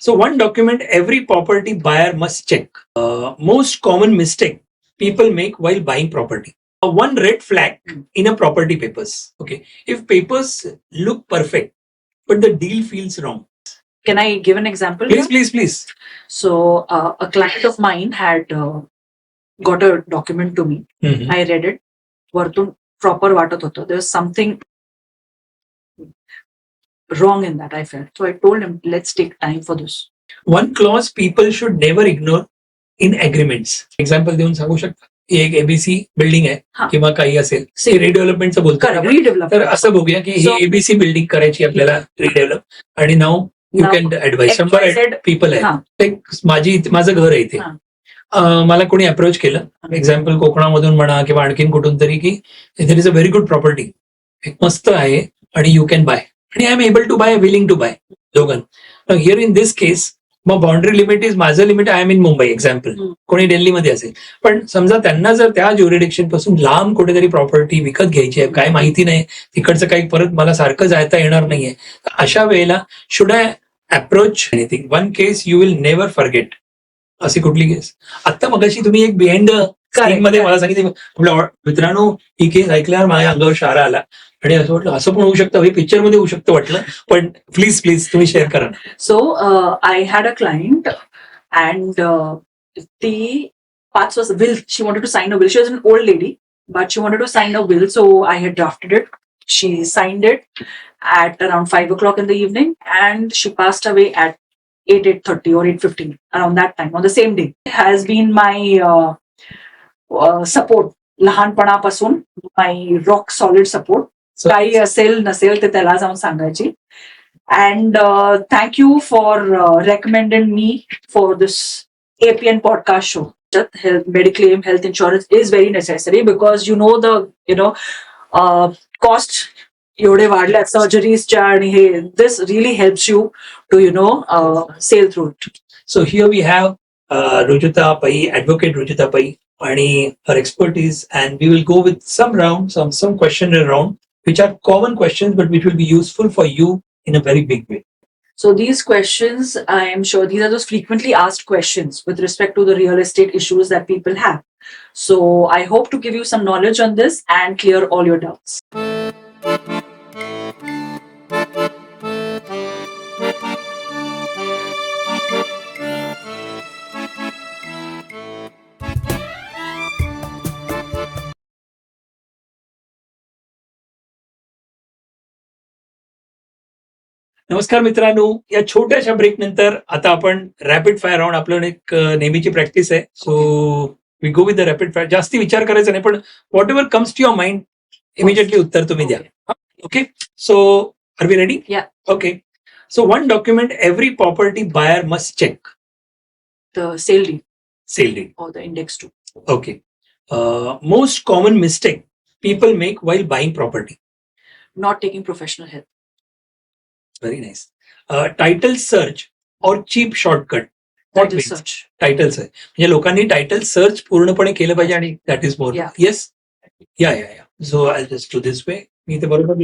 So one document every property buyer must check. Most common mistake people make while buying property. One red flag in a property papers. Okay, if papers look perfect but the deal feels wrong. Can I give an example? Please, please, please. So a client of mine had got a document to me. Mhm. I read it. वरतून proper वाटत होतं. There was something wrong in that, I felt. So I told him, let's take time for this. One clause people should never ignore in agreements. Example देऊन सांगू शकता? ही एक ABC building आहे हा. किंवा काही असेल See, ते रिडेव्हलपमेंटचं बोलतो correct, आपण. redevelop. तर असं बघूया की ही So- एबीसी बिल्डिंग करायची आपल्याला रिडेव्हलप आणि now you Now, can advice. शंभर XYZ पीपल हा. आहेत. एक माझं घर आहे इथे. हा. मला कोणी अप्रोच केलं, एक्झाम्पल कोकणामधून म्हणा किंवा आणखीन कुठून तरी, की there is a very good property, एक मस्त आहे आणि यू कॅन बाय, आणि I am able to buy, willing to buy दोघं. हिअर इन दिस केस मग बाउंड्री लिमिट इज, माझं limit I am in Mumbai example, कोणी दिल्लीमध्ये असेल, पण समजा त्यांना जर त्या ज्युरिडिक्शन पासून लांब कुठेतरी प्रॉपर्टी विकत घ्यायची आहे, काय माहिती नाही, तिकडचं काही परत मला सारखं जायता येणार नाहीये, अशा वेळेला should I approach anything. One case you will never forget. अशी कुठली केस? आता मगाशी तुम्ही एक बिहाइंड स्क्रीन मध्ये मला सांगितलं, आपल्या मित्रांनो ही केस ऐकल्यावर माझ्या अंगावर शारा आला आणि असं वाटलं असं पण होऊ शकतं, हे पिक्चर मध्ये होऊ शकतं वाटलं, पण प्लीज प्लीज तुम्ही शेअर करा. So I had a client and ती 5 was will, she wanted to sign a will. She was an old lady, but she wanted to sign a will. So I had drafted it. She signed it at around 5 o'clock in the evening and she passed away at 8:30 or 8:15, around that time, on the same day. It has been my support लहानपणापासून, my rock solid support. So- काही असेल नसेल ते त्याला जाऊन सांगायची. And thank you for recommending me for this APN podcast show. Health, Mediclaim health insurance is very necessary because the cost एवढे वाढल्या सर्जरीजच्या आणि हे, this really helps you to sail through it. So here we have Rujita Pai, advocate Rujita Pai, and her expertise, and we will go with some round, some question round, which are common questions, but which will be useful for you in a very big way. So these questions, I am sure these are those frequently asked questions with respect to the real estate issues that people have. So I hope to give you some knowledge on this and clear all your doubts. नमस्कार मित्रांनो, या छोट्याशा break नंतर आता आपण rapid fire round, आपलं एक नेहमीची प्रॅक्टिस आहे. So we go with the rapid fire. जास्ती विचार करायचा नाही, पण whatever comes to your mind immediately उत्तर तुम्ही द्या. Okay, so are we ready? Yeah. Okay, so one document every property buyer must check. The sale deed sale deed. or the index too. Okay. Most common mistake people make while buying property. Not taking professional help. Very nice. Title search or cheap shortcut. Title search. Titles आहे, म्हणजे लोकांनी title search पूर्णपणे केलं पाहिजे आणि that is more. Yeah. Yes, yeah yeah yeah. So I just do this way. मी ते बरोबर.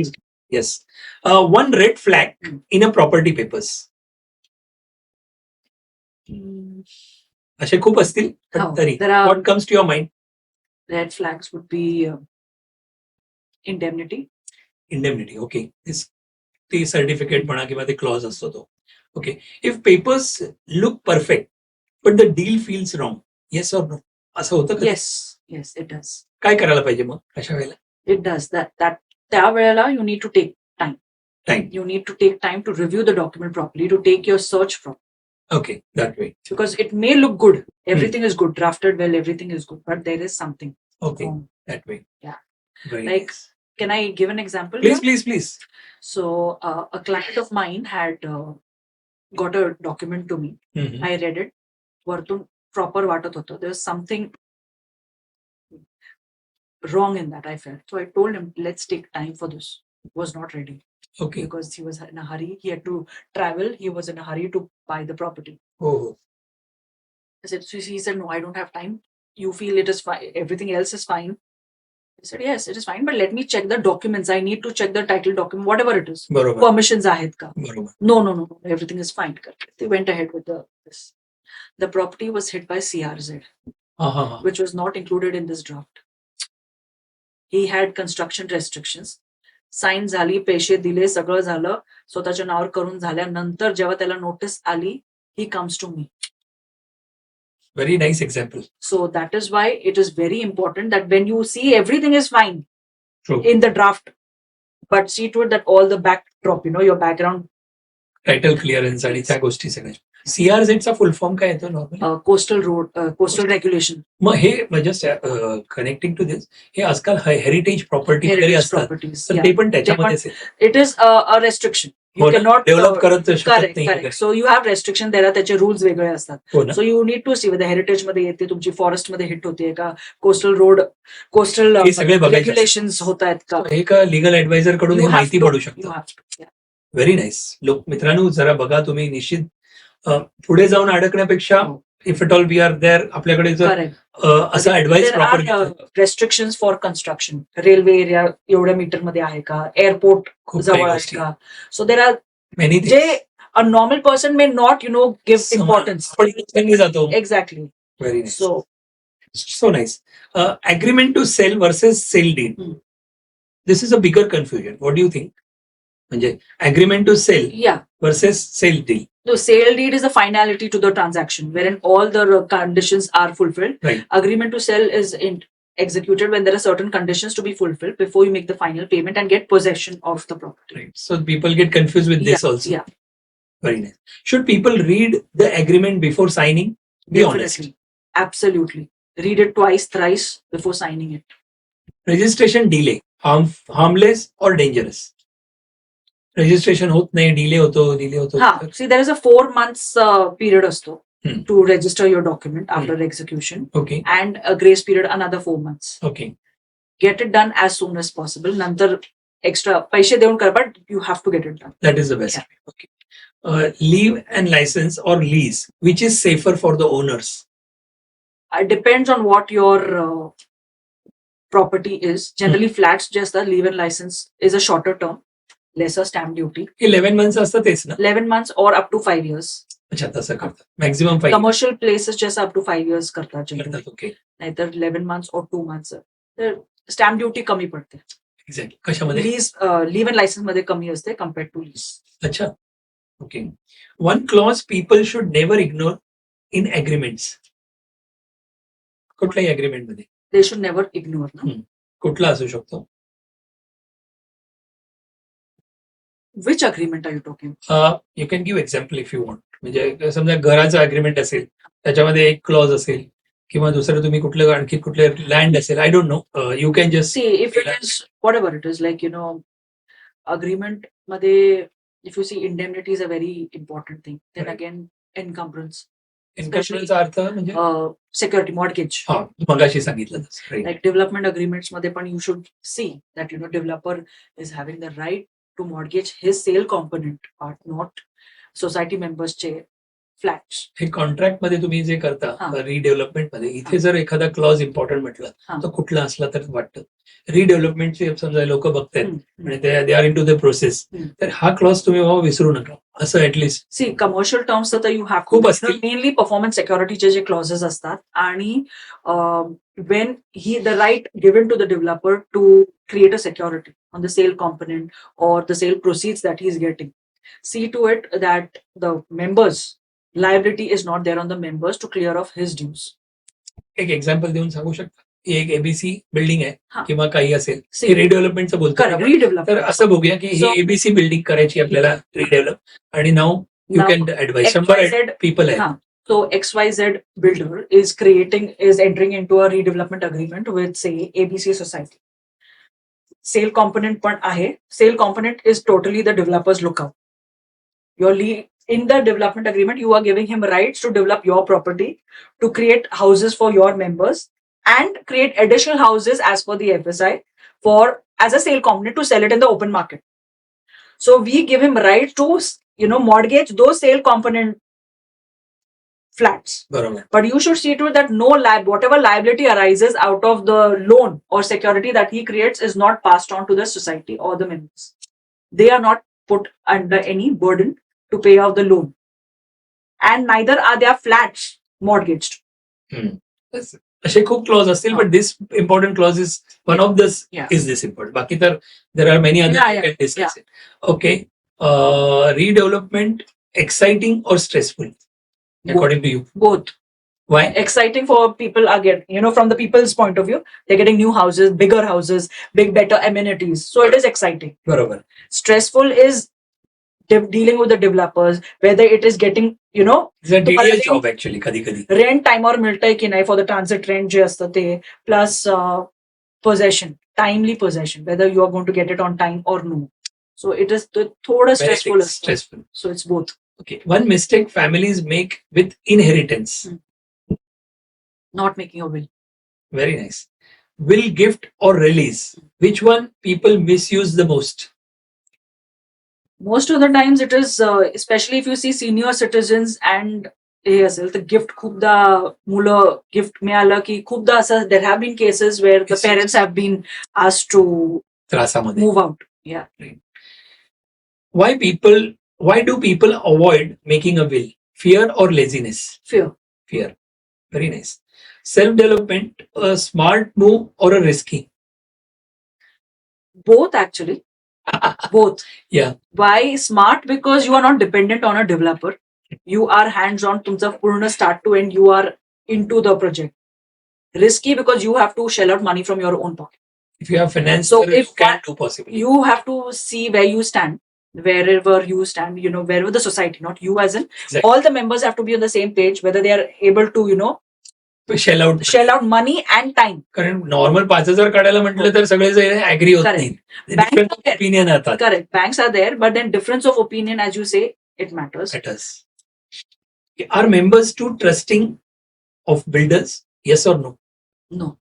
Yes. One red flag in a property papers. असे खूप असतील, पण हो, तरी there are- what comes to your mind? Red flags would be indemnity. Indemnity. Okay, ती सर्टिफिकेट म्हणा किंवा ते क्लॉज असतो तो. Okay, if papers look perfect but the deal feels wrong, yes or no? असं होतं का? Yes, it does. काय करायला पाहिजे मग अशा वेळेला? It does. त्यावेळेला you need to take time. Time. You need to take time to review the document properly, to take your search from. Okay, that way. Because it may look good. Everything is good, drafted well, everything is good, but there is something Okay, wrong. that way. Yeah. Very Like- nice. Can I give an example? Please, here? please, please. So a client of mine had got a document to me. Mhm. I read it. वरतून proper वाटत होतं. There was something wrong in that, I felt. So I told him, let's take time for this. Was not ready Okay. because he was in a hurry. He had to travel. He was in a hurry to buy the property. Oh, I said, so he said, no, I don't have time. You feel it is fine. Everything else is fine. I said, yes, it is fine, but let me check the documents. I need to check the title document, whatever it is. बरोबर Permissions आहेत का? बरोबर No, everything is fine. They went ahead with this. The property was hit by CRZ, हा हा हा which was not included in this draft. He had construction restrictions. Sign झाली, पैसे दिले, सगळं झालं, स्वतःच्या नावावर करून झाल्यानंतर जेव्हा त्याला नोटीस आली, he comes to me. Very nice example So that is why it is very important that when you see everything is fine True. in the draft, but see to it that all the backdrop, your background, title clearance आणि त्या गोष्टी सगळ्या सीआरझेडचा full form काय येतो normal coastal road, coastal regulation, मग हे just connecting to this हे आजकाल हेरिटेज प्रॉपर्टी वगैरे heritage असतात properties. तर Yeah. ते पण त्याच्यामध्येच आहे. It is a restriction. You cannot develop करत शकत correct, नाही correct. So you have restriction. there are त्याचे rules वेगळे असतात. हो ना So you need to see whether heritage मध्ये येते, तुमची फॉरेस्ट मध्ये हिट होते का, कोस्टल रोड, कोस्टल हे सगळे बघायचे असतात. रेग्युलेशन्स होत आहेत का. एक लीगल ऍडवायझर कडून हे You have माहिती to- पडू you शकतं. have to, yeah. Very nice. लोक मित्रांनो जरा बघा तुम्ही निश्चित पुढे जाऊन अडकण्यापेक्षा हो. If it all we are there आपल्याकडे जर Correct. असा advice There proper are restrictions for construction. Railway area एवढ्या मीटर मध्ये आहे का, एअरपोर्ट खूप काही जवळ आहे गोष्टी का. सो देर आर मेनी जे a normal person may not give importance. आपण इतक्यांनी जातो. Exactly. Very nice. So So nice. Agreement to sell versus sale deed. This is a bigger confusion. What do you think? म्हणजे agreement to sell yeah. versus sale deal. The sale deed is the finality to the transaction, wherein all the conditions are fulfilled. Right. Agreement to sell is executed when there are certain conditions to be fulfilled before you make the final payment and get possession of the property. Right. So people get confused with this also. Yeah, Very nice. Should people read the agreement before signing? Be honest. definitely. Absolutely. Read it twice, thrice before signing it. Registration delay. Harmless or dangerous? Registration होत नाही, delay होतो. Ha, see, there is a 4 months period असतो Hmm. to register your document after execution, Okay. and a grace period another 4 months. Okay. Get it done as soon as possible. नंतर extra पैसे देऊन कर, but you have to get it done. That is the best. Okay. Leave and license or lease, which is safer for the owners? It depends on what your property is. Generally, flats just the leave and license is a shorter term, lesser stamp duty, 11 months असतं तेच ना. 11 months or up to 5 years. अच्छा तसं करतात. Maximum 5 Commercial places just up to 5 years करतात generally. करतात. Okay. नाहीतर 11 months or 2 months. तर स्टॅम्प ड्युटी कमी पडते. एक्झॅक्टली. कशामध्ये? लीज लिव्ह अँड लायसन्स मध्ये कमी असते कम्पेअर्ड टू लीज. अच्छा. Okay. One clause people should never ignore in agreements. कुठल्याही अग्रीमेंट मध्ये दे शुड नेव्हर इग्नोर. कुठला असू शकतो? Which agreement are you talking? You can give example if you want. म्हणजे समजा घराचं अग्रीमेंट असेल त्याच्यामध्ये एक क्लॉज असेल किंवा दुसरं तुम्ही कुठलं आणखी कुठले लँड असेल. I don't know. You can just See, if it is whatever it is, like agreement मध्ये, if you see indemnity is a very important thing. Then Right. again, encumbrance, इन्कमचा अर्थ म्हणजे security, mortgage. हा मगाशी सांगितलं तसं. Right. Like development agreements मध्ये पण you should see that developer is having the right to mortgage his sale component part, not society members चे flats. हे contract मध्ये तुम्ही जे करता हा. रिडेव्हलपमेंट मध्ये इथे जर एखादा क्लॉज इम्पॉर्टंट म्हटलं हा. तर कुठला असला तर वाटतं. रिडेव्हलपमेंटचे समजा लोक बघतायत हम्म. म्हणजे they are into the process. Hmm. तर हा क्लॉज तुम्ही बाबा विसरू नका असं ऍटलिस्ट. See, commercial terms तर you have खूप to असतील. mainly performance securityचे जे clauses असतात, आणि when the right given to the developer to create a security on the sale component or the sale proceeds that he is getting, see to it that the members liability is not there on the members to clear off his dues. एक example देऊन सांगू शकता? ही एक ABC building आहे हा. किंवा काही असेल. See, हे रिडेव्हलपमेंटचं बोलतो correct, आपण. redevelop. तर असं बघूया की ही So- एबीसी बिल्डिंग करायची आपल्याला रिडेव्हलप आणि now you Now, can advise. 100 XYZ people आहेत. हा. So XYZ builder is entering into a redevelopment agreement with, say, ABC Society. Sale component पण आहे. Sale component is totally the developer's lookout. In the development agreement, you are giving him rights to develop your property, to create houses for your members, and create additional houses as per the FSI as a sale component to sell it in the open market. So we give him right to mortgage those sale component flats. बरोबर. But you should see to it that whatever liability arises out of the loan or security that he creates is not passed on to the society or the members. They are not put under any burden to pay off the loan. And neither are their flats mortgaged. असे खूप clause असतील, but this important clause is one of this Yeah. Is this important. बाकी तर there are many Yeah, other discuss it. Okay. Redevelopment exciting or stressful according to you? Both. Why? Exciting for people are getting, from the people's point of view, they're getting new houses, bigger houses, better amenities. So it is exciting. बरोबर. Stressful is dealing with the developers, whether it is getting, It's a tedious But- job actually कधी कधी. rent time or मिळतंय की नाही for the transit rent जे असतं ते, plus possession, timely possession, whether you are going to get it on time or no. So it is थोडं stressful असतं. Stressful. So it's both. Okay. One mistake families make with inheritance. Not making a will. Very nice. Will, gift or release? Which one people misuse the most? Most of the times it is, especially if you see senior citizens and हे असेल तर gift खूपदा मुलं gift मिळालं की खूपदा असं there have been cases where the Yes. Parents have been asked to त्रासामध्ये. Move out. Why do people avoid making a will? Fear or laziness? Fear. Fear. Very nice. Self-development, a smart move or a risky? Both actually. Both. Yeah. Why smart? Because you are not dependent on a developer. You are hands-on. तुमचा पूर्ण start to end. You are into the project. Risky because you have to shell out money from your own pocket. If you have finance, So you if can do possibly. You have to see where you stand. Wherever you stand, wherever the society, not you as in, Exactly. all the members have to be on the same page, whether they are able to, Shell out. shell out money and time. कारण normal 5,000 काढायला म्हटलं तर सगळे agri होत नाही. Banks different are there. Opinion येतात. Correct. Banks are there, but then difference of opinion, as you say, it matters. Matters. Are members too trusting of builders? Yes or no? No.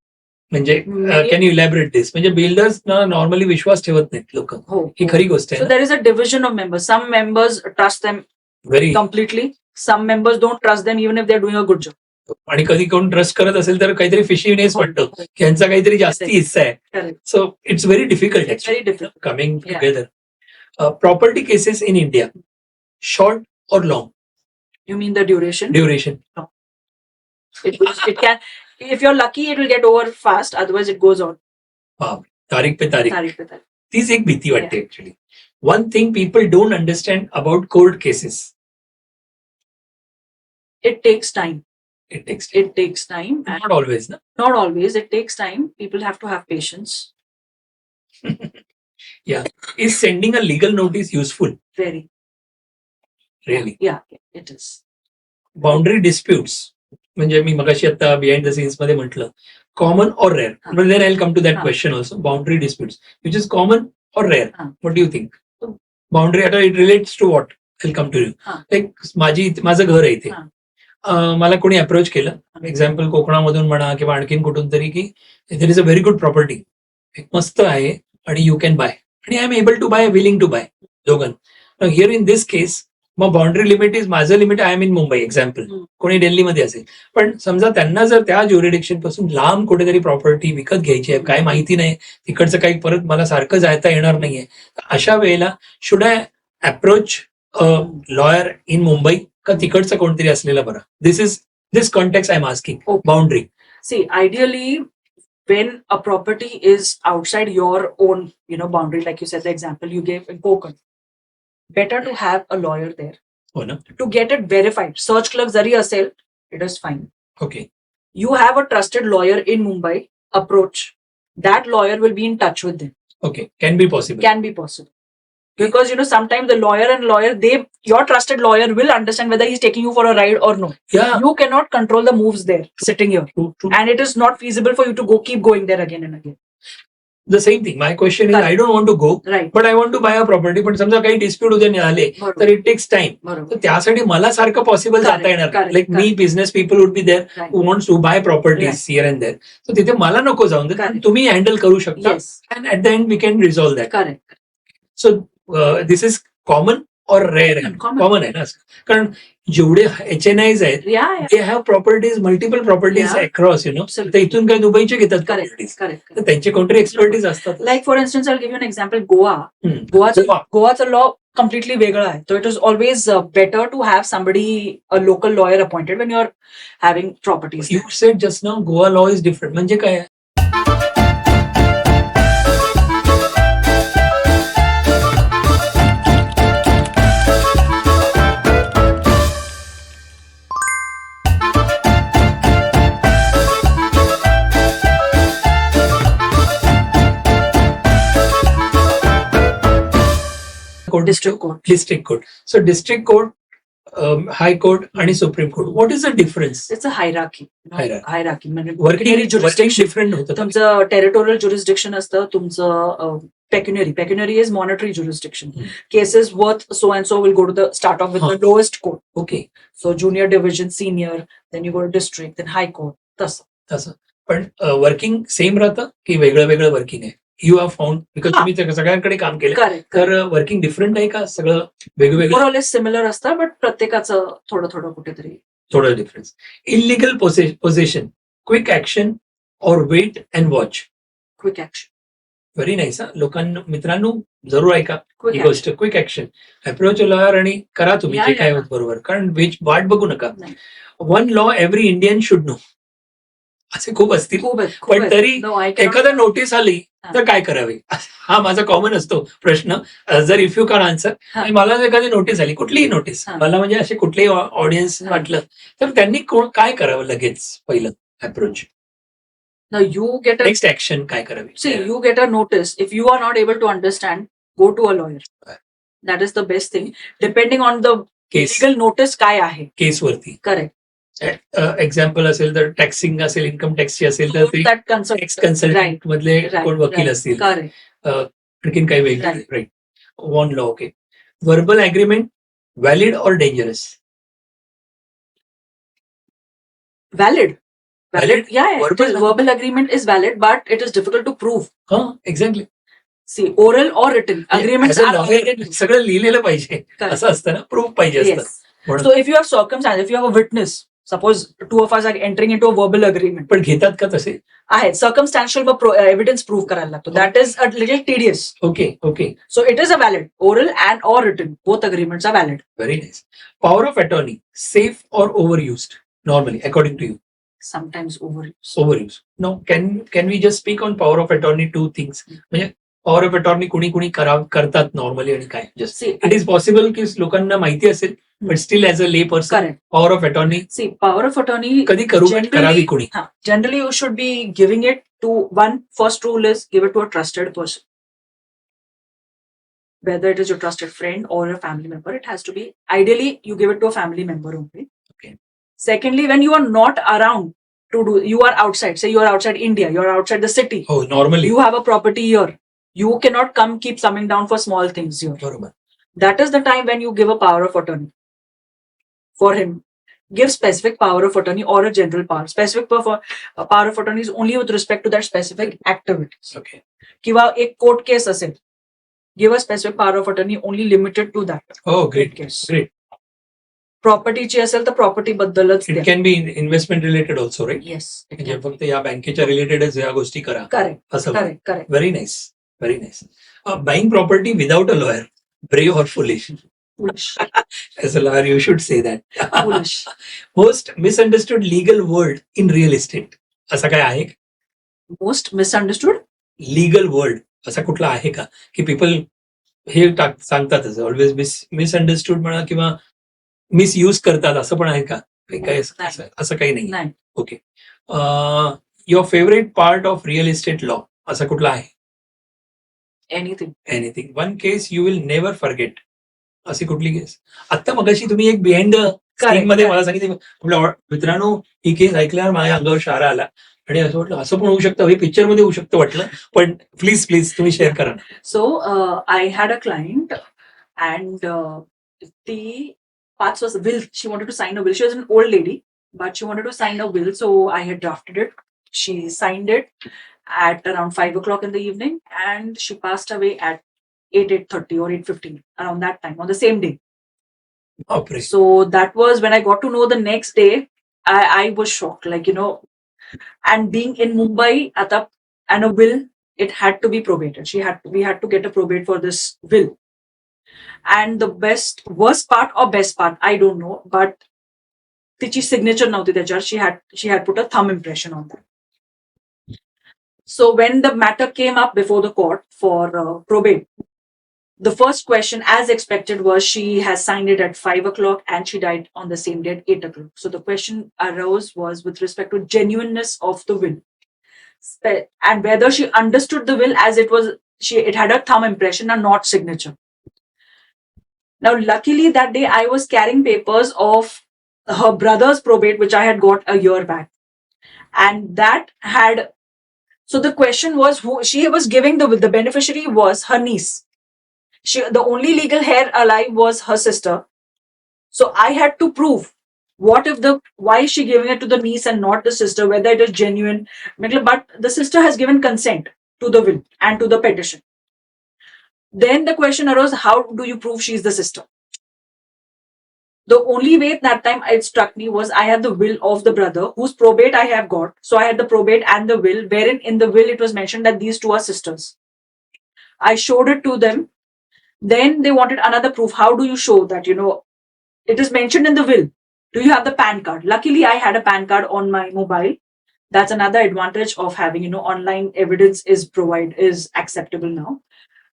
म्हणजे Many- can you elaborate this? म्हणजे builders ना normally विश्वास ठेवत नाहीत लोक. Oh. ही खरी गोष्ट So आहे. there is a division of members. Some members trust them very. completely. Some members don't trust them even if they're doing a good job. आणि कधी कोण ट्रस्ट करत असेल तर काहीतरी फिशीनेस वाटतं की यांचा काहीतरी जास्ती हिस्सा आहे. Correct. So it's very difficult It's very difficult. Coming Yeah. Together. Property cases in India, short or long You mean the duration? Duration? It can, if you're lucky, it will get over fast. Otherwise, it goes on. तारीख पे तारीख. तारीख पे तारीख. तीच एक भीती वाटते actually. One thing people don't understand about court cases. It takes time. It takes It takes time. And not always ना. not always. It takes time. People have to have patience. Is sending a legal notice useful? Very. Really? Yeah, it is. Boundary disputes म्हणजे मी मगाशी आता behind the scenes मध्ये म्हटलं common or rare. हा. But then I come to that हा. Question also. Boundary disputes which is common or rare. हा. What do you think? Boundary आता it relates to what? Will come to you. हा. Like माझं घर आहे इथे. हा. मला कोणी अप्रोच केलं, एक्झाम्पल कोकणामधून म्हणा किंवा आणखीन कुठून तरी, की there is a very good property, एक मस्त आहे आणि यू कॅन बाय, आणि I am able to buy, willing to buy दोघांना. हिअर इन दिस केस मग बाउंड्री लिमिट इज, माझं limit I am in Mumbai example, कोणी दिल्लीमध्ये असेल, पण समजा त्यांना जर त्या ज्युरिडिक्शन पासून लांब कुठेतरी प्रॉपर्टी विकत घ्यायची आहे, काय माहिती नाही, तिकडचं काही परत मला सारखं जायता येणार नाहीये, अशा वेळेला should I approach lawyer in Mumbai का तिकडचं कोणतरी असलेलं बरं? This context I am asking. Okay. Boundary. See, ideally, when a property is outside your own, boundary, like you said, the example you gave in Konkan, better to have a lawyer there हो ना. to get it verified. Search clerk जरी असेल, it is fine. Okay. You have a trusted lawyer in Mumbai, approach. That lawyer will be in touch with them. Okay. Can be possible. Can be possible. Because, sometimes the lawyer, your trusted lawyer will understand whether he's taking you for a ride or no. या. You cannot control the moves there, sitting here. True. And it is not feasible for you to keep going there again and again. The same thing. My question is, I don't want to go, Right. But I want to buy a property. पण समजा काही dispute उद्या आले तर बरोबर. It takes time. बरोबर. तर त्यासाठी मला सारखं पॉसिबल Correct, जाता येणार. correct, लाईक मी correct. Business people would be there Right. who wants to buy properties here and there. So तिथे मला नको जाऊन दे, Correct. तुम्ही हँडल करू शकता, Yes. and at the end we can resolve that. Correct. So this is common or rare? Common. Common आहे ना, कारण जेवढे HNIs आहेत Yeah. They have properties multiple properties Yeah. Across तर Absolutely. इथून काय दुबईचे घेतात Correct. Properties Correct. तर त्यांचे काउंट्री एक्सपर्टीज असतात Like for instance, I'll give you an example. Goa. Hmm. Goa's law completely वेगळा आहे. So it is always better to have somebody, a local lawyer appointed when you're having properties. You said just now Goa law is different म्हणजे काय आहे? District court. District court so district court high court आणि supreme court what is the difference It's a hierarchy. Hierarchy. Hierarchy. म्हणजे working pecuniary jurisdiction. Different होतं तुमचं territorial jurisdiction असतं, तुमचं pecuniary is monetary jurisdiction. Cases worth so and so will go to the start of with the lowest court. Okay so junior division, senior, then you go to district, then high court. तसं तसं पण working same राहतं की वेगळं वेगळं working आहे you have found because हा. तुम्ही सगळ्यांकडे काम केलं करेक्ट. तर वर्किंग डिफरंट आहे का सगळं वेगवेगळं मोरलेस सिमिलर असतं, बट प्रत्येकाचं थोडं थोडं कुठेतरी. थोडं difference illegal possession quick action और wait and watch quick action. Very nice हा लोकांना मित्रांनो जरूर ऐका क्विक ही गोष्ट क्विक ऍक्शन अप्रोच लॉयर आणि करा तुम्ही या, जे या. काय होत बरोबर कारण वाट बघू नका नाही. One law every Indian should know असे खूप असतील खूप आहेत, खूप पण आहेत. तरी No, I cannot- एखादा नोटीस आली हा. तर काय करावे हा माझा कॉमन असतो प्रश्न जर इफ यू कॅन आन्सर हा. मला जर एखादी नोटीस आली कुठलीही नोटीस हा. मला म्हणजे असे कुठलेही ऑडियन्स हा. वाटलं तर त्यांनी काय करावं लगेच पहिलं approach No, you get a next action काय करावी see, you get a notice. If you are not able to understand, go to a lawyer. Right. That is the best thing. Depending on the case legal notice काय आहे. केसवरती Correct. Example असेल तर taxing असेल income टॅक्सची असेल तर ते That concern. Tax consultant मधले Right, कोण वकील right. असतील Correct. आणखीन काही वेगळे Right. Right one law okay verbal agreement valid और dangerous Valid. Valid? Yeah, yeah. Verbal- It is, verbal agreement is valid, but it is difficult to prove. हा exactly See, oral or written agreements are valid. सगळं लिहिलेलं पाहिजे Correct. असं असतं ना proof पाहिजे असतं Yes. म्हणून So if you have circumstance, if you have a witness, suppose two of us are entering into a verbal agreement. पण घेतात का तसे आहे circumstantial evidence prove करायला लागतो. That is a little tedious. Okay okay So it is a valid oral and or written. Both agreements are valid. Very nice power of attorney safe or over used normally according to you Sometimes overuse. Over use no can we just speak on power of attorney two things म्हणजे power of attorney कुणी कुणी करतात normally आणि काय just See, it is possible की लोकांना माहिती असेल but still as a lay person correct. Power of attorney See, power of attorney. कधी Generally- करावी कुणी Generally, you should be giving it to one. First rule is give it to a trusted person. Whether it is your trusted friend or a family member, it has to be. Ideally, you give it to a family member only. Okay. Secondly, when you are not around to do, you are outside. Say you are outside India, you are outside the city. हो normally You have a property here. You cannot keep coming down for small things here. बरोबर That is the time when you give a power of attorney for him. Give specific power of attorney or a general power. Specific power of attorney is only with respect to that specific activities. Okay किंवा एक court case असेल, give a specific power of attorney only limited to that हो great case. Great प्रॉपर्टीची असेल तर property बद्दलच it can be investment related also right yes. म्हणजे फक्त या बँकेच्या रिलेटेडच या गोष्टी करा करेक्ट असं correct correct. Very nice very nice buying property without a lawyer brave or foolish as a lawyer you should say that foolish. Most misunderstood legal word in real estate असा काय आहे मोस्ट मिसअंडरस्टूड. लीगल वर्ड असा कुठला आहे का की people हे सांगतातच always misunderstood म्हणा किंवा मिसयूज करतात असं पण आहे का काय असं काही नाही नाही. Okay your favourite part of real estate law असा कुठला आहे anything. Anything one case you will never forget अशी कुठली केस आता मगाशी तुम्ही एक बिहाइंड स्क्रीन मध्ये मला सांगितलं आपल्या मित्रांनो ही केस ऐकल्यावर माझ्या अंगावर शारा आला आणि असं वाटलं असं पण होऊ शकतं हे पिक्चर मध्ये होऊ शकतं वाटलं पण प्लीज प्लीज तुम्ही शेअर करा So I had a client and ती 5 was will. She wanted to sign a will. She was an old lady, but she wanted to sign a will. So I had drafted it. She signed it at around 5 o'clock in the evening, and she passed away at 8:30 or 8:15 around that time on the same day. बापरे. So that was when I got to know the next day. I was shocked, like, and being in Mumbai at and a will, it had to be probated. We had to get a probate for this will. And the worst part or best part, I don't know, but तिची signature नव्हती त्याच्यावर. She had put a thumb impression on that. So when the matter came up before the court for probate, the first question, as expected, was she has signed it at 5 o'clock and she died on the same day at 8 o'clock. So the question arose was with respect to genuineness of the will and whether she understood the will as it had a thumb impression and not signature. Now, luckily that day I was carrying papers of her brother's probate, which I had got a year back. And that had, so the question was who she was giving the beneficiary was her niece. The only legal heir alive was her sister. So I had to prove why is she giving it to the niece and not the sister, whether it is genuine. But the sister has given consent to the will and to the petition. Then the question arose, how do you prove she's the sister? The only way at that time it struck me was I had the will of the brother whose probate I have got. So I had the probate and the will, wherein in the will it was mentioned that these two are sisters. I showed it to them. Then they wanted another proof. How do you show that, it is mentioned in the will? Do you have the PAN card? Luckily, I had a PAN card on my mobile. That's another advantage of having, online evidence is acceptable now.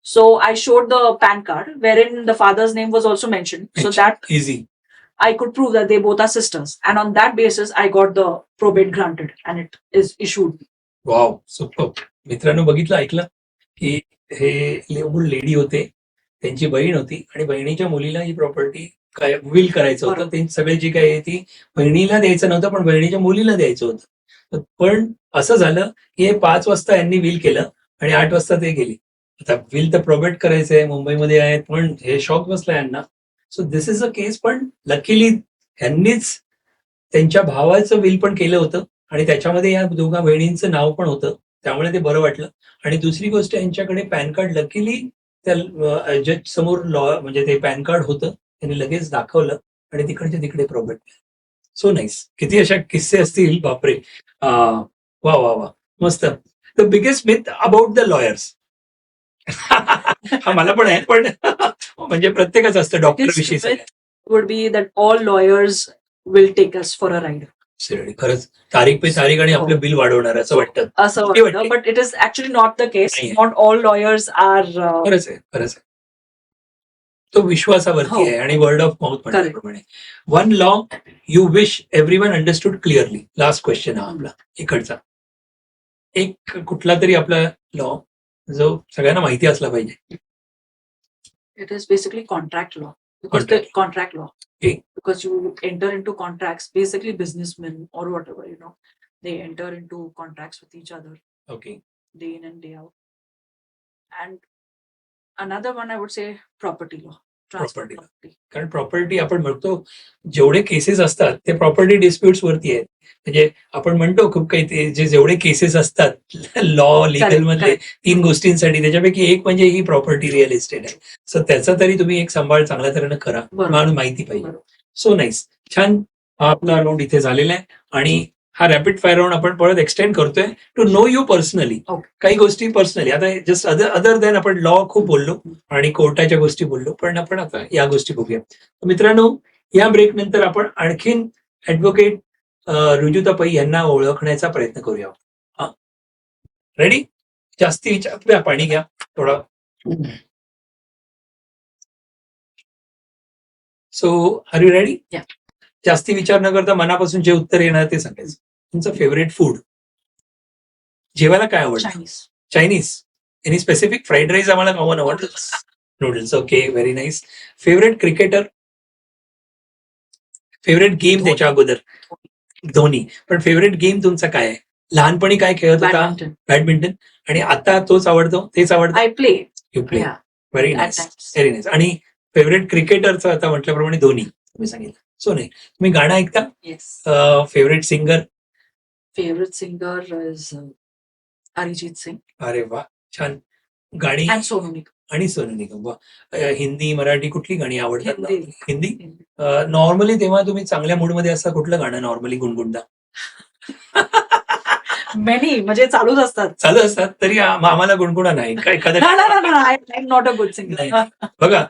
So I showed the PAN card wherein the father's name was also mentioned. So that easy. I could prove that they both are sisters. And on that basis, I got the probate granted and it is issued. Wow, super. मित्रांनो, बघितलं, ऐकलं की हे मूळ lady होते, त्यांची बहीण होती आणि बहिणीच्या मुलीला ही प्रॉपर्टी काय विल करायचं होतं. बरोबर. ते सगळी जी काही आहे ती बहिणीला द्यायचं नव्हतं, पण बहिणीच्या मुलीला द्यायचं होतं. पण असं झालं की हे 5 वाजता यांनी विल केलं आणि 8 वाजता ते गेले. आता विल तर प्रोबेट करायचंय, मुंबईमध्ये आहेत, पण हे शॉक बसला यांना. So this is a case. पण लकीली यांनीच त्यांच्या भावाचं विल पण केलं होतं आणि त्याच्यामध्ये या दोघा बहिणींचं नाव पण होतं, त्यामुळे ते बरं वाटलं. आणि दुसरी गोष्ट, यांच्याकडे पॅन कार्ड लकीली त्या जज समोर म्हणजे ते पॅन कार्ड होतं, त्यांनी लगेच दाखवलं आणि तिकडच्या तिकडे प्रोबेट. So nice. किती अशा किस्से असतील, बापरे. वा वा वा, मस्त. The biggest myth about the lawyers. हा मला पण आहे, पण म्हणजे प्रत्येकाचं असतं डॉक्टर विषयी सगळं. Would be that all lawyers will take us for a ride. खरंच तारीख पे तारीख आणि आपलं बिल वाढवणार असं वाटतं. असं वाटतं, but it is actually not the case. नाहीये. Not all lawyers are. खरंच आहे, खरंच आहे. तो विश्वासावरती हो. आहे आणि वर्ड ऑफ माउथ Correct. म्हणण्याप्रमाणे. One law you wish everyone understood clearly. Last question हा आपला इकडचा. एक कुठला तरी आपला लॉ जो सगळ्यांना माहिती असला पाहिजे. It is basically contract law. Because Contract. the contract law. Okay. Because you enter into contracts, basically businessmen or whatever, they enter into contracts with each other okay. day in and day out. And another one I would say property law. Transfer Property law. property. कारण property आपण म्हणतो जेवढे cases असतात ते property disputes वरती आहेत. म्हणजे आपण म्हणतो खूप काही ते जेवढे केसेस असतात लॉ लिगल मधले correct. 3 गोष्टींसाठी, त्याच्यापैकी एक म्हणजे ही प्रॉपर्टी रिअल इस्टेट आहे. सो त्याचा तरी तुम्ही एक सांभाळ चांगल्या तऱ्हेनं करा, बरोबर. मला माहिती पाहिजे. बरोबर. So nice. छान. हा आपला राऊंड इथे झालेला आहे आणि हा रॅपिड फायर राऊंड आपण परत एक्सटेंड करतोय to know you personally. Okay. काही गोष्टी पर्सनली, आता जस्ट अदर दॅन आपण लॉ खूप बोललो आणि कोर्टाच्या गोष्टी बोललो, पण आपण आता या गोष्टी बघूया. मित्रांनो, या ब्रेक नंतर आपण आणखीन ऍडव्होकेट रुजुता पै यांना ओळखण्याचा प्रयत्न करूया. हा, रेडी? जास्ती विचार, पाणी घ्या थोडा. सो आर यू रेडी? Yeah. जास्ती विचार न करता मनापासून जे उत्तर येणार ते सांगायचं. तुमचं फेवरेट फूड, जेवायला काय आवडतं? Chinese. Chinese. Any specific? Fried rice आम्हाला कॉमन आवडतं. Noodles. Okay, very nice. Favourite cricketer? Favourite game Dhoni. त्याच्या अगोदर? धोनी. पण फेवरेट गेम तुमचा काय आहे? लहानपणी काय खेळत होता? Badminton. बॅडमिंटन. आणि आता तोच आवडतो, तेच आवडतं? I play. You play. Yeah. Very At nice, times. Very nice. आणि फेवरेट क्रिकेटरचं आता म्हटल्याप्रमाणे धोनी तुम्ही सांगितलं. सो नाही, तुम्ही गाणं ऐकता? Yes. Favourite singer? Favorite singer is Arijit Singh अरे वा, छान. गाणी? and Sonu Nigam. आणि सोनू निगम. वा. हिंदी, मराठी कुठली गाणी आवडतात ना? हिंदी. हिंदी. नॉर्मली तेव्हा तुम्ही चांगल्या मूडमध्ये असता, कुठलं गाणं नॉर्मली गुणगुणता? मेनी म्हणजे चालूच असतात. चालू असतात तरी आम्हाला गुणगुणा नाही का एखादं I am not a good singer. नाही. बघा,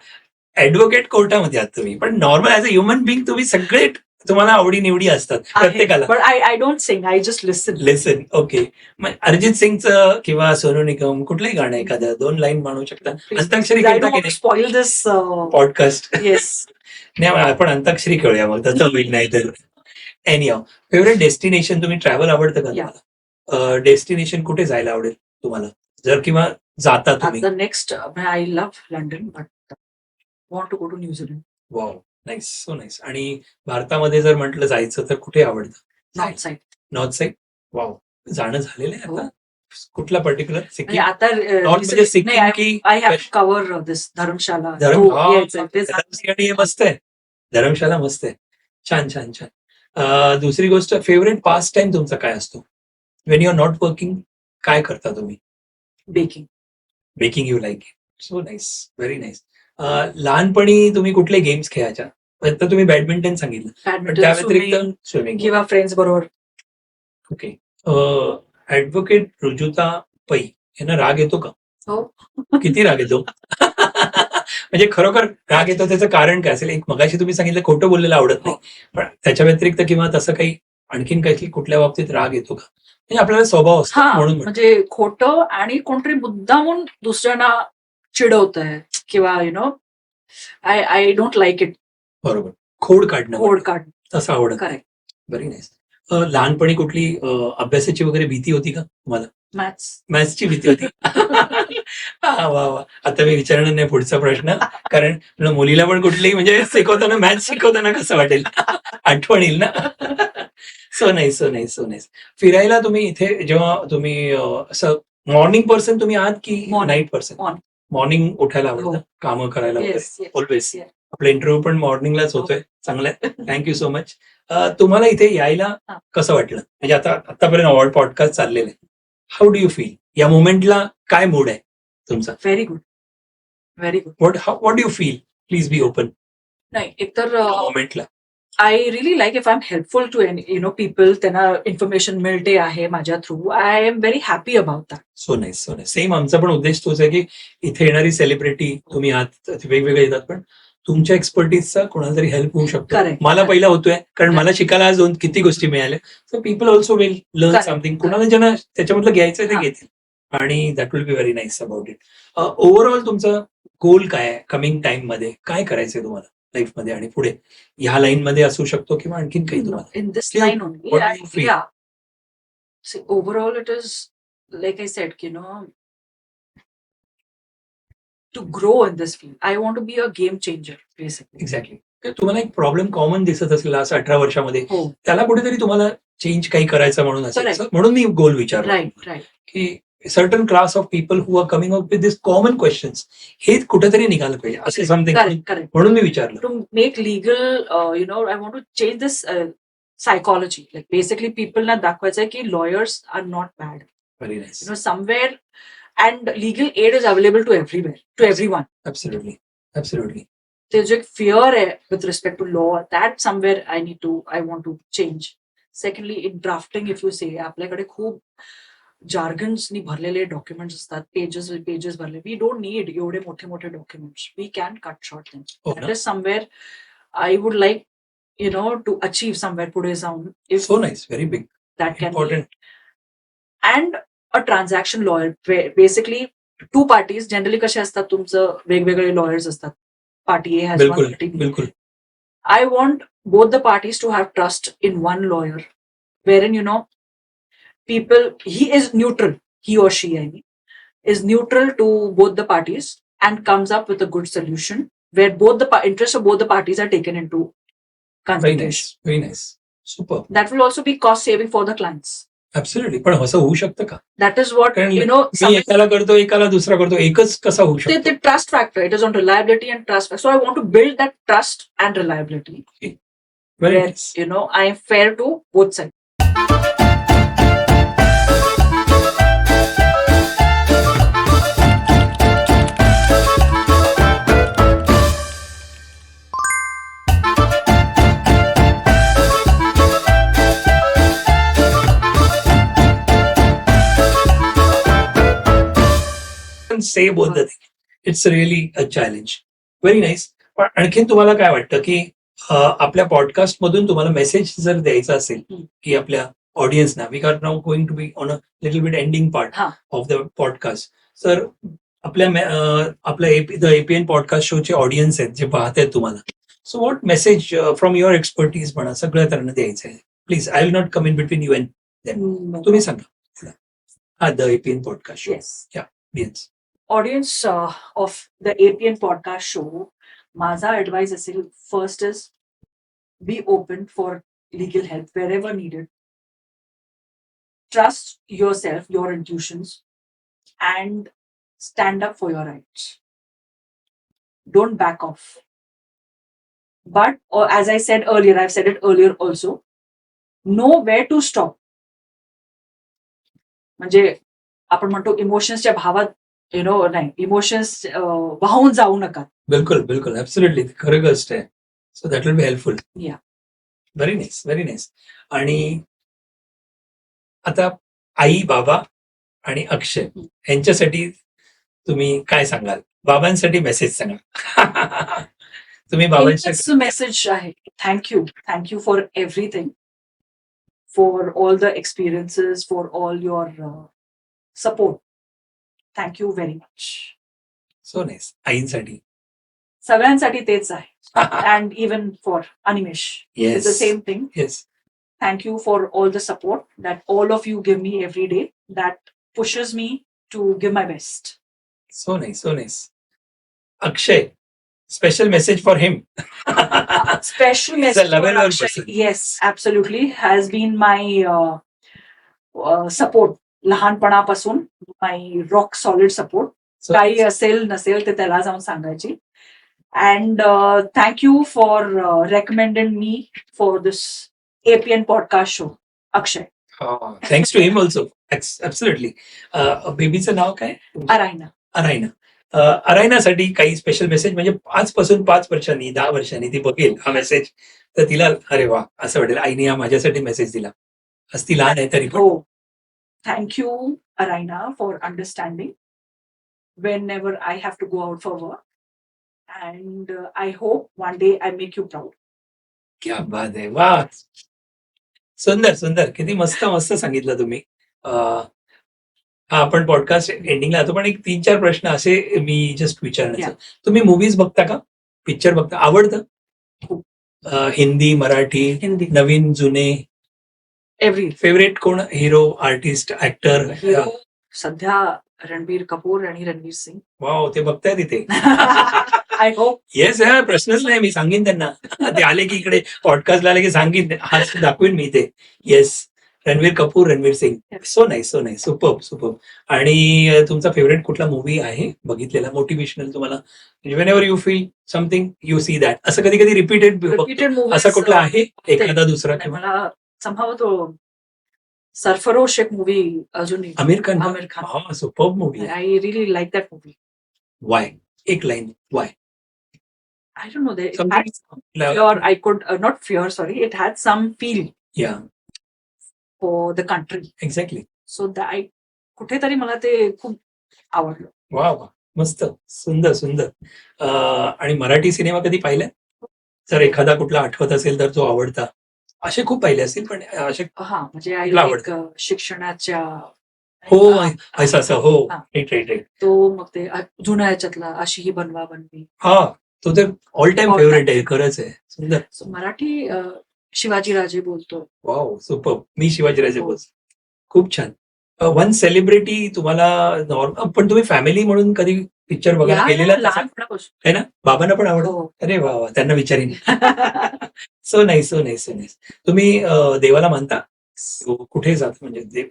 ऍडव्होकेट कोर्टामध्ये आहात तुम्ही, पण normal as a human being तुम्ही सगळे तुम्हाला आवडी निवडी असतात प्रत्येकाला. But I don't sing, I just listen. Lesson. Okay. मग अरिजित सिंगचं किंवा सोनू निगम कुठलंही गाणं एखादं 2 लाईन म्हणू शकता. अंताक्षरी आय खेळता डोंट की वॉन्ट टू नाही? Spoil this podcast. येस. नाही, मग आपण अंताक्षरी खेळूया मग, तसं होईल नाही तर. एनिहाव, फेवरेट डेस्टिनेशन, तुम्ही ट्रॅव्हल आवडतं का Yeah. तुम्हाला? डेस्टिनेशन कुठे जायला आवडेल तुम्हाला जर किंवा जाता तुम्ही? The next, I love London, but want to go to New Zealand. Wow, nice, so nice. आणि भारतामध्ये जर म्हटलं जायचं तर कुठे आवडतं? North side. North side. Wow, जाणं झालेलं आहे हो. आता? कुठला पर्टिक्युलर? म्हणजे सिक्कीम? आता नॉर्थ म्हणजे सिक्कीम की I have to cover this Dharamshala. Dharamshala? हे मस्त आहे. धर्मशाला मस्त आहे. छान छान छान. दुसरी गोष्ट, फेवरेट पास्ट टाइम तुमचा काय असतो? When you are not working काय करता तुम्ही? Baking. Baking you like it. So nice, very nice. लहानपणी तुम्ही कुठले गेम्स खेळायच्या? आता तुम्ही बॅडमिंटन सांगितलं, पण बॅडमिंटन, त्या व्यतिरिक्त स्विमिंग स्विमिंग. किंवा फ्रेंड्स बरोबर. ओके. ऍडव्होकेट रुजुता पै यांना राग येतो का? हो. किती राग येतो? म्हणजे खरोखर राग येतो त्याचं कारण काय असेल? एक मगाशी तुम्ही सांगितलं खोटं बोललेलं आवडत नाही, पण त्याच्या व्यतिरिक्त किंवा तसं काही आणखीन काही कुठल्या बाबतीत राग येतो का? म्हणजे आपल्याला स्वभाव असतो हा, म्हणून म्हणतो. म्हणजे खोटं आणि कोणतरी मुद्दामून दुसऱ्यांना चिडवत आहे किंवा आय डोंट लाईक इट. बरोबर. खोड काढणं खोड काढ. तसं आवडत. करेक्ट. Very nice. लहानपणी कुठली अभ्यासाची वगैरे भीती होती का तुम्हाला? मॅथ्सची भीती होती? वा वा. आता मी विचारणार नाही पुढचा प्रश्न, कारण मुलीला पण कुठलीही म्हणजे शिकवताना मॅथ्स शिकवताना कसं वाटेल, आठवण येईल ना. सो nice, so nice, so nice. फिरायला तुम्ही इथे जेव्हा तुम्ही असं मॉर्निंग पर्सन तुम्ही आहात की Morning. Night person? Morning. Morning उठायला आवडतं, हो. कामं करायला वगैरे? येस. ऑलवेज. Yeah. आपला इंटरव्ह्यू पण मॉर्निंगलाच होतोय. चांगलं आहे. Thank you so much. तुम्हाला इथे यायला हा. कसं वाटलं? म्हणजे आतापर्यंत पॉडकास्ट चाललेले, हाऊ डू यू फील? या मोमेंटला काय मूड आहे तुमचा? Very good, very good. What do you feel? Please be open. नाही, एकतर मोमेंटला I really like if I am helpful to people, त्यांना इन्फॉर्मेशन मिळते आहे माझ्या थ्रू. I am very happy about that. So nice, so nice. Same आमचा पण उद्देश तोच आहे की इथे येणारी सेलिब्रिटी तुम्ही आहात, वेगवेगळे येतात, पण तुमच्या एक्सपर्टीजचा कोणाला तरी हेल्प होऊ शकतो. Correct. मला पहिला होतोय, कारण मला शिकायला आज किती गोष्टी मिळाल्या. So people also will learn Correct. Something. कोणाला ज्यांना त्याच्यामधलं घ्यायचं ते हा. घेतील, आणि that will be very nice about it. Overall तुमचा गोल काय आहे कमिंग टाइम मध्ये? काय करायचंय तुम्हाला लाईफमध्ये आणि पुढे? ह्या लाईन मध्ये असू शकतो किंवा आणखीन काही तुम्हाला? In this Yeah. line only, What do you feel? yeah. See, overall, it is like I said, to grow in this field. I want to be a game changer, basically. Exactly. तुम्हाला एक problem common दिसत असेल असं 18 वर्षामध्ये, हो, त्याला कुठेतरी तुम्हाला चेंज काही करायचं म्हणून असेल. Correct. So, म्हणून मी गोल विचारला राईट, राईट. की certain class of people who are coming up with this common questions, हे कुठेतरी निघालं पाहिजे असे समथिंग, करेक्ट, करेक्ट. म्हणून मी विचारलं. To make legal, I want to change this psychology. Like basically, people ना दाखवायचं आहे की lawyers are not bad. Very nice. Somewhere, and legal aid is available to everywhere, to everyone. Absolutely, absolutely. ते जो एक fear आहे with respect to law, that somewhere I want to change. Secondly, in drafting if you say, आपल्याकडे खूप जार्गन्सनी भरलेले documents असतात, pages भरले. We don't need एवढे मोठे मोठे documents. We can cut short them. That is somewhere I would like to achieve somewhere पुढे जाऊन. If so nice, very big, that can be. Important. And a transaction lawyer, basically two parties. Generally कसे असतात, तुमचं वेगवेगळे lawyers असतात. Party A has one, बिलकुल, party B. बिलकुल. I want both the parties to have trust in one lawyer, wherein people, he is neutral, he or she, I mean, is neutral to both the parties and comes up with a good solution where both the interests of both the parties are taken into very consideration. Nice, very nice. Super. That will also be cost saving for the clients. Absolutely. पण असं होऊ शकतं का? That is what कारण some, मी एकाला करतो, एकाला दुसरा करतो, एकच कसा होऊ शकतो? the trust factor. It is on reliability and trust factor. So I want to build that trust and reliability. Very Where nice. I am fair to both sides. से both the thing. It's really a challenge. Very nice. पण आणखीन तुम्हाला काय वाटतं की आपल्या podcast मधून तुम्हाला मेसेज जर द्यायचा असेल की आपल्या ऑडियन्सना, we are now going to be on a little bit ending part हा. Of the podcast. तर आपल्या द एपीएन पॉडकास्ट शोचे ऑडियन्स आहेत जे पाहत आहेत तुम्हाला, so what message from your expertise म्हणा सगळं त्यांना द्यायचं आहे. Please, I will not come in between you and तुम्ही सांगा. हा, the APN podcast show. Yes. Audience of the APN podcast show, माझा advice असेल, first is be open for legal help wherever needed. Trust yourself, your intuitions, and stand up for your rights. Don't back off. But, or as I said earlier, I've said it earlier also, know where to stop. म्हणजे आपण म्हणतो इमोशन्सच्या भावात नाही, emotions वाहून जाऊ नका. बिलकुल बिलकुल, ऍब्सोल्युटली खरं गोष्ट आहे. So that will be helpful. Yeah. Very nice, very nice. आणि आता आई, बाबा आणि अक्षय यांच्यासाठी तुम्ही काय सांगाल? बाबांसाठी मेसेज सांगा. तुम्ही बाबांसाठी मेसेज आहे. Thank you for everything, for all the experiences, for all your support. Thank very much. So nice. आईंसाठी सगळ्यांसाठी तेच आहे. And even for Animesh, it's the yes same thing. Yes. Thank you for all the support that all of you give me every day. That pushes me to give my best. So nice, so nice. Akshay, special message for him. Special He's a message for lovable Akshay. person. Yes, absolutely. Has been my support. लहानपणापासून my rock solid support. काही असेल नसेल ते त्याला जाऊन सांगायची. And thank you for recommending me for this APN podcast show, Akshay. Thanks to him also. Absolutely. बेबीचं नाव काय? Araina. अरायना. अरायनासाठी काही स्पेशल मेसेज, म्हणजे 5 पासून 5 वर्षांनी 10 वर्षांनी ती बघेल हा मेसेज, तर तिला अरे वा असं वाटेल, आईने हा माझ्यासाठी मेसेज दिला. आज ती लहान आहे तरी पण. Oh, thank you, Araina, for understanding whenever I have to go out for work. And I hope one day I make you proud. क्या बात आहे. वा, सुंदर सुंदर. किती मस्त मस्त सांगितलं तुम्ही. हा, आपण पॉडकास्ट एंडिंगला जातो, पण एक 3-4 प्रश्न असे मी जस्ट विचारण्याचं. तुम्ही मूवीज बघता का? पिक्चर बघता? आवडतं? खूप. हिंदी, मराठी, Hindi. नवीन, जुने? Every फेवरेट कोण? हिरो, आर्टिस्ट, ऍक्टर? hero सध्या रणबीर कपूर आणि रणवीर सिंग. वाव, ते बघताय तिथे? I hope. येस, हा प्रश्नच नाही. मी सांगेन त्यांना. ते आले की इकडे पॉडकास्टला आले की सांगेन, हा दाखवेन मी ते. Yes, Ranveer Kapoor, Ranveer Singh. So nice, so nice. Superb, superb. आणि तुमचा फेवरेट कुठला मूवी आहे बघितलेला मोटिवेशनल तुम्हाला? Whenever you feel something you see that. असं कधी कधी रिपीटेड Repeated movies, असा कुठला आहे एखादा दुसरा? नाही, किंवा मला somehow तो सरफरोश एक मूवी अजून आमिर खान. आमिर खान. हा, सुपर्ब मूवी आहे. I really like that movie. वाय? एक line, Y? I don't know. It had fear. I could not fear. Sorry, it had some feel या, for the country. Exactly. So that कुठेतरी मला ते खूप आवडलं. वा वा, मस्त, सुंदर सुंदर. आणि मराठी सिनेमा कधी पाहिलाय? जर एखादा कुठला आठवत असेल तर जो आवडता. असे खूप पाहिले असतील, पण असे हा, म्हणजे I कुठला like शिक्षणाच्या. हो, असं असं. हो, हा. Right right right. तो मग ते जुन्या याच्यातला अशी ही बनवा बनवी. हा, तो तर all time All favourite time. आहे. खरंच आहे. सुंदर. So मराठी शिवाजी राजे बोलतो. वाव, सुपर. मी शिवाजीराजे हो. बोस. खूप छान. वन सेलिब्रिटी तुम्हाला नॉर्मल, पण तुम्ही फॅमिली म्हणून कधी पिक्चर बघायला गेलेला तसा? लहानपणापासून. आहे ना? बाबांना पण आवडत? हो. अरे वा वा, त्यांना विचारीन. So nice, so nice, so nice. तुम्ही देवाला मानता? कुठे जात म्हणजे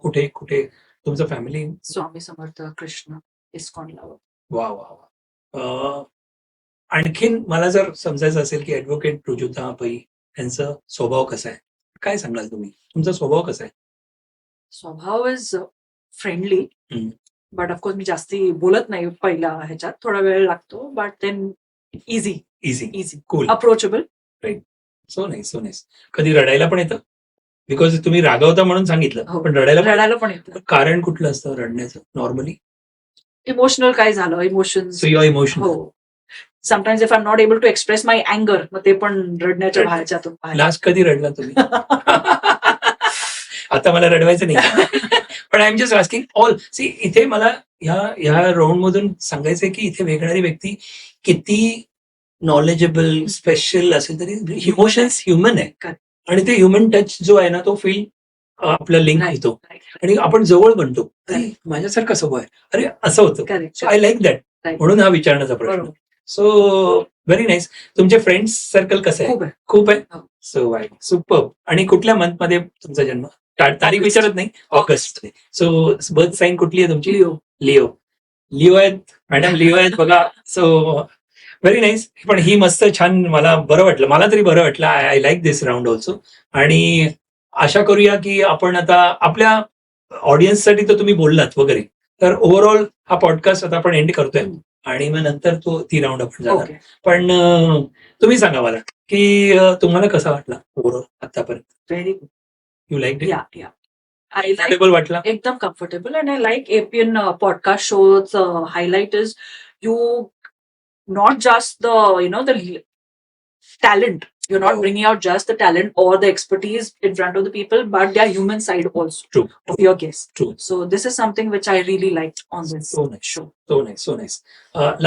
कुठे कुठे तुमचं फॅमिली? स्वामी समर्थ, कृष्ण, इस्कॉनला. वा वा वा. आणखीन मला जर समजायचं असेल की ऍडव्होकेट रुजुता पै यांचा स्वभाव कसा आहे, काय सांगाल तुम्ही? तुमचा स्वभाव कसा आहे? स्वभाव is friendly, hmm. But of course मी जास्ती बोलत नाही पहिला ह्याच्यात, थोडा वेळ लागतो, but then easy easy, cool, approachable. So nice, so nice. कधी रडायला पण येतं? बिकॉज तुम्ही रागावता म्हणून सांगितलं, हो. पण रडायला पण रडायला पण येतं. कारण कुठलं असतं रडण्याचं नॉर्मली? इमोशनल काय झालं, इमोशन्स. So your emotional. हो. Sometimes if I am not able to express my अँगर, मग ते पण रडण्याच्या बाहेरच्यातून बाहेर. लास्ट कधी रडला तुम्ही? आता मला रडवायचं नाही. पण I am just asking all. सी, इथे मला ह्या राऊंड मधून सांगायचंय की इथे वेगणारी व्यक्ती किती नॉलेजेबल, स्पेशल असेल तरी इमोशन्स ह्युमन आहे. Correct. आणि ते ह्युमन टच जो आहे ना, तो फील आपला लिंक Right, होतो right, आणि आपण जवळ बनतो. अरे Correct. माझ्यासारखा स्वभाव आहे, अरे असं होतं. correct, so I like that. right. म्हणून हा विचारण्याचा प्रश्न. बरोबर. So very nice. तुमचे फ्रेंड्स सर्कल कसं आहे? खूप आहे. खूप आहे. हो. सो वाय सुपर. आणि कुठल्या मंथ मध्ये तुमचा जन्म? तारीख August. विचारत नाही, ऑगस्ट. सो बर्थ साईन कुठली आहे तुमची? लिओ. लिओ. लिओ आहेत मॅडम, लिओ आहेत बघा. So very nice. पण ही मस्त छान, मला बरं वाटलं, मला तरी बरं वाटलं. I like this round also. आणि आशा करूया की आपण आता आपल्या ऑडियन्ससाठी तर तुम्ही बोललात वगैरे, तर ओव्हरऑल हा पॉडकास्ट आता आपण एंड करतोय आणि मग नंतर ती राऊंड आपण जाणार. ओके. पण तुम्ही सांगा मला की तुम्हाला कसा वाटला ओव्हरऑल आतापर्यंत? Very good. You like it? या या. आय लाईक कम्फर्टेबल वाटला? एकदम comfortable and I like APN podcast shows. Highlight is you not just the talent. You're not Oh. bringing out just the talent or the expertise in front of the people, but their human side also True. of your guests. True. So this is something which I really liked on this So nice. show. So nice, so nice.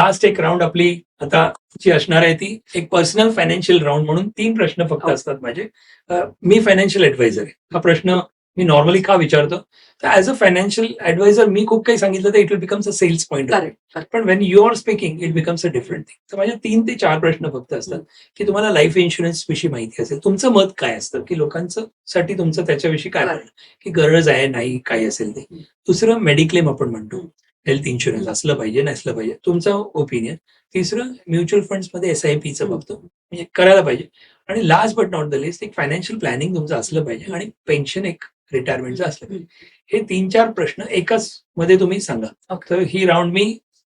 Last एक round आपली आता जी असणार आहे ती एक personal financial round म्हणून 3 प्रश्न फक्त हो. असतात माझे. मी फायनान्शियल ऍडवायझर आहे. हा प्रश्न मी नॉर्मली का विचारतो, तर ऍज अ फायनान्शियल ऍडवायझर मी खूप काही सांगितलं तर it will becomes a sales point. Correct. Correct. पण when you are speaking it becomes a different thing. तर माझे 3 ते 4 प्रश्न फक्त असतात की तुम्हाला लाईफ इन्शुरन्स विषयी माहिती असेल, तुमचं मत काय असतं की लोकांचं साठी तुमचं त्याच्याविषयी काय Correct. म्हणणं, की गरज आहे नाही काय असेल ते. दुसरं मेडिक्लेम आपण म्हणतो, हेल्थ इन्शुरन्स असलं पाहिजे नसलं पाहिजे, तुमचं ओपिनियन. तिसरं म्युच्युअल फंड्स मध्ये SIPचं बघतो, म्हणजे करायला पाहिजे. आणि last but not the list एक फायनान्शियल प्लॅनिंग तुमचं असलं पाहिजे आणि पेन्शन एक रिटायरमेंटचं असलं पाहिजे. हे 3-4 प्रश्न एकाच मध्ये तुम्ही सांगा. Okay. तर ही राऊंड मी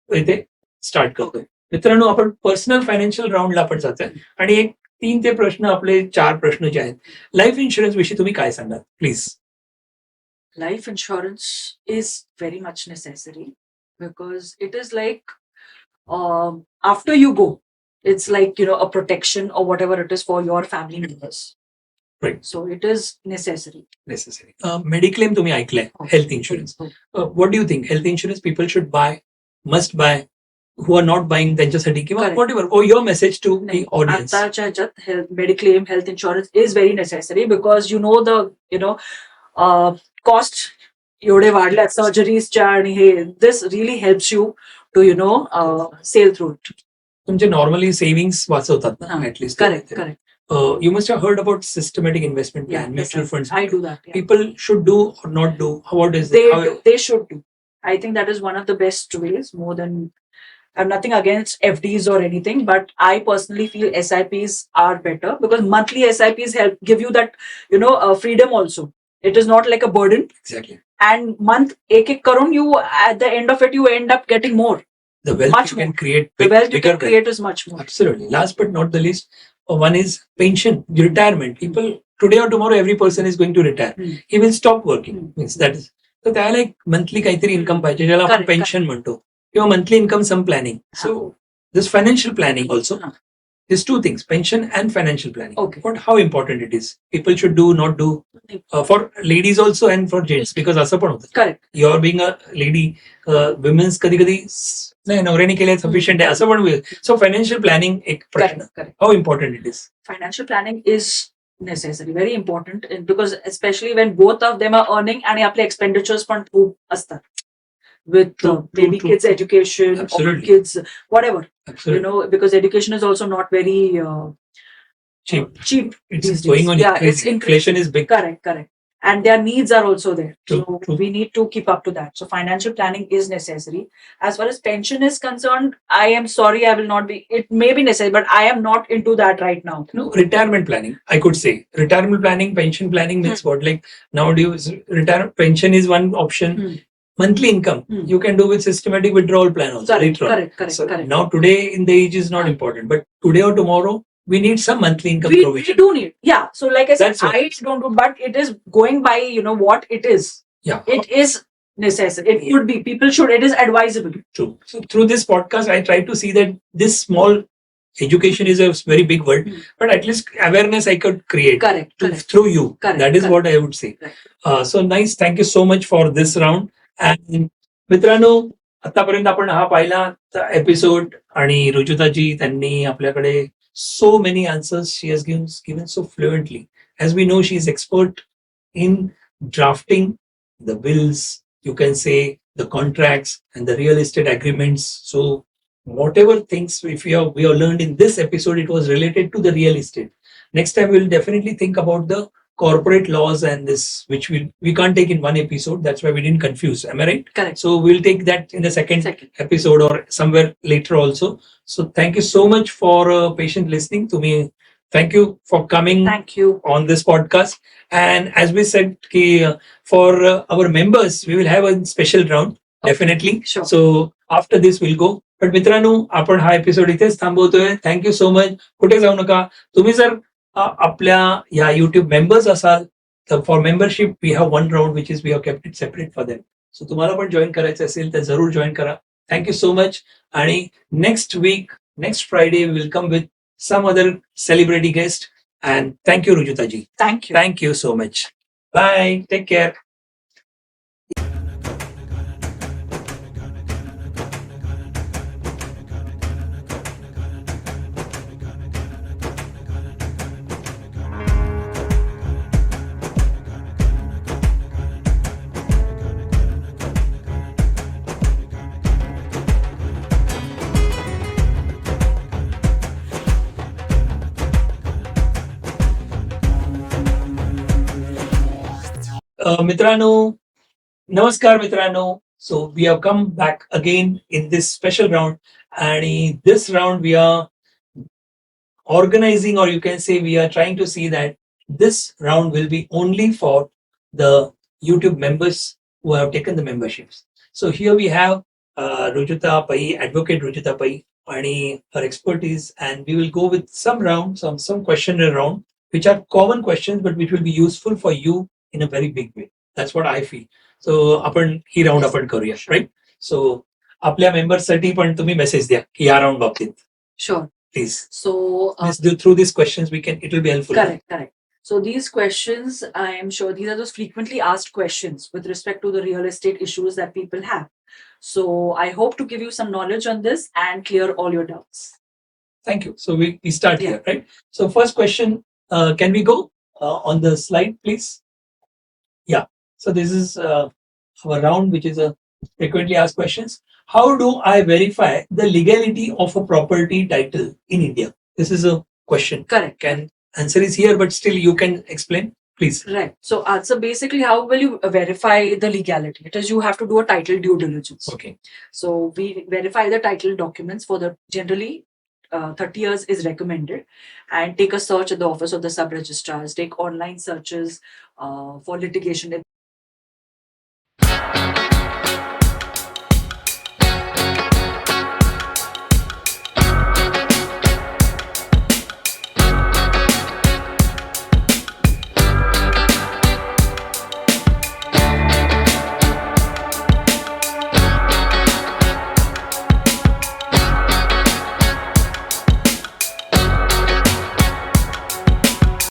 इथे स्टार्ट करतोय. मित्रांनो, आपण पर्सनल फायनान्शियल राऊंडला आपण जातोय आणि एक 3 ते प्रश्न आपले 4 प्रश्न जे आहेत, लाईफ इन्शुरन्स विषयी तुम्ही काय सांगाल please? Life insurance is very much necessary because it is like after you go, it's like a protection or whatever it is for your family members. Right. So it is necessary. Necessary. Mediclaim तुम्ही ऐकलंय, health insurance. हो. What do you think? Health insurance people should buy, must buy, who are not buying त्यांच्यासाठी, किंवा Correct. Whatever your message to the नाही, audience? आताच्या ह्याच्यात mediclaim health insurance is very necessary because cost एवढे वाढल्यात सर्जरीजच्या आणि हे this really helps you to sail through it. तुमचे नॉर्मली सेव्हिंग्स वाचवतात ना, हा. At least. Correct correct. You must have heard about systematic investment plan, mutual funds. I do that. Yeah. People should do or not do. What is They it? How- they should do. I think that is one of the best ways. More than I'm nothing against FDs or anything, but I personally feel SIPs are better because monthly SIPs help give you that freedom also. It is not like a burden. Exactly. And month ek karon, you at the end of it you end up getting more. The wealth Much you can more. create. The wealth you bigger can create is much more. Absolutely. Last but not the least, one is pension, retirement. People today or tomorrow, every person is going to retire. Hmm. He will stop working. Hmm. Means that is. तर त्याला एक monthly काहीतरी income पाहिजे, ज्याला आपण Correct, pension म्हणतो, किंवा monthly income some planning. So this financial planning also. हा. These 2 things, pension and financial planning. Okay. What, how important it is? People should do, not do. For ladies also and for gents, because असं पण होतं. Correct. You are being a lady, women's कधी कधी नाही नवऱ्याने केले sufficient आहे असं पण होईल. सो फायनान्शियल प्लॅनिंग एक प्रश्न, Correct. Correct. How important it is? Financial planning is necessary, very important, because especially when both of them are earning and आपले expenditures पण खूप असतात with True, maybe true. kids education or Absolutely. kids whatever, Absolutely. because education is also not very Cheap. cheap It's these going days. on Yeah, increasing. it's increasing. Inflation is big. Correct. And their needs are also there. True, So true. we need to keep up to that. So financial planning is necessary. As far as pension is concerned, I am sorry, I will not be, it may be necessary, but I am not into that right now. No, retirement planning, I could say. Retirement planning, pension planning means what? Like nowadays, pension is one option. Hmm. Monthly income, you can do with systematic withdrawal plan also. later on. Correct. So Correct. now today in the age is not Ah. important, but today or tomorrow, we need some monthly income We provision. do need, yeah. So like I said, That's what I it is. don't do, but it is going by what it is. Yeah. It is necessary. It could be. People should. It is advisable. True. So through this podcast, I try to see that this small education is a very big word, Hmm. but at least awareness I could create Correct. Correct. through you. Correct, That is correct. what I would say. Right. So nice. Thank you so much for this round. And मित्रांनो, आतापर्यंत आपण हा पाहिला episode आणि रुजुताजी त्यांनी आपल्याकडे so many answers she has given so fluently. As we know, she is expert in drafting the wills, you can say the contracts and the real estate agreements. So whatever things we have learned in this episode, it was related to the real estate. Next time we'll definitely think about the corporate laws and this, which we can't take in one episode. That's why we didn't confuse. Am I right? Correct. So we'll take that in the second episode or somewhere later also. So thank you so much for patient listening to me. Thank you for coming Thank you. on this podcast. And as we said, for our members, we will have a special round, definitely. Sure. So after this, we'll go. पण मित्रांनो, आपण हा episode इथेच थांबवतोय. Thank you so much. कुठे जाऊ नका. तुम्ही जर आपल्या या युट्यूब मेंबर्स असाल तर for membership we have one round which is we have kept it separate for them. सो तुम्हाला पण जॉईन करायचं असेल तर जरूर जॉईन करा. Thank you so much. आणि next week, next Friday will come with some other celebrity guest. And thank you, Rujutaji. Thank you. Thank you so much. Bye. Take care. मित्रांनो, नमस्कार मित्रांनो. So we have come back again in this special round, and this round we are organizing, or you can say we are trying to see that this round will be only for the YouTube members who have taken the memberships. So here we have Rujuta Pai, Advocate Rujuta Pai, and her expertise, and we will go with some round, some questionnaire round, which are common questions, but which will be useful for you in a very big way. That's what I feel. So आपण ही round आपण करूया, right? सो आपल्या मेंबर्ससाठी पण तुम्ही message द्या की या round बाबतीत. Sure. Please. So Through these questions it will be helpful. correct. So these questions, I am sure these are those frequently asked questions with respect to the real estate issues that people have. So I hope to give you some knowledge on this and clear all your doubts. Thank you. So we start Yeah. here, right? So first question, can we go on the slide, please? Yeah. So this is our round, which is a frequently asked questions. How do I verify the legality of a property title in India? This is a question. Correct. Answer is here, but still you can explain, please. Right. So basically, how will you verify the legality? It is you have to do a title due diligence. Okay. So we verify the title documents for the generally 30 years is recommended, and take a search at the office of the sub registrars. Take online searches for litigation.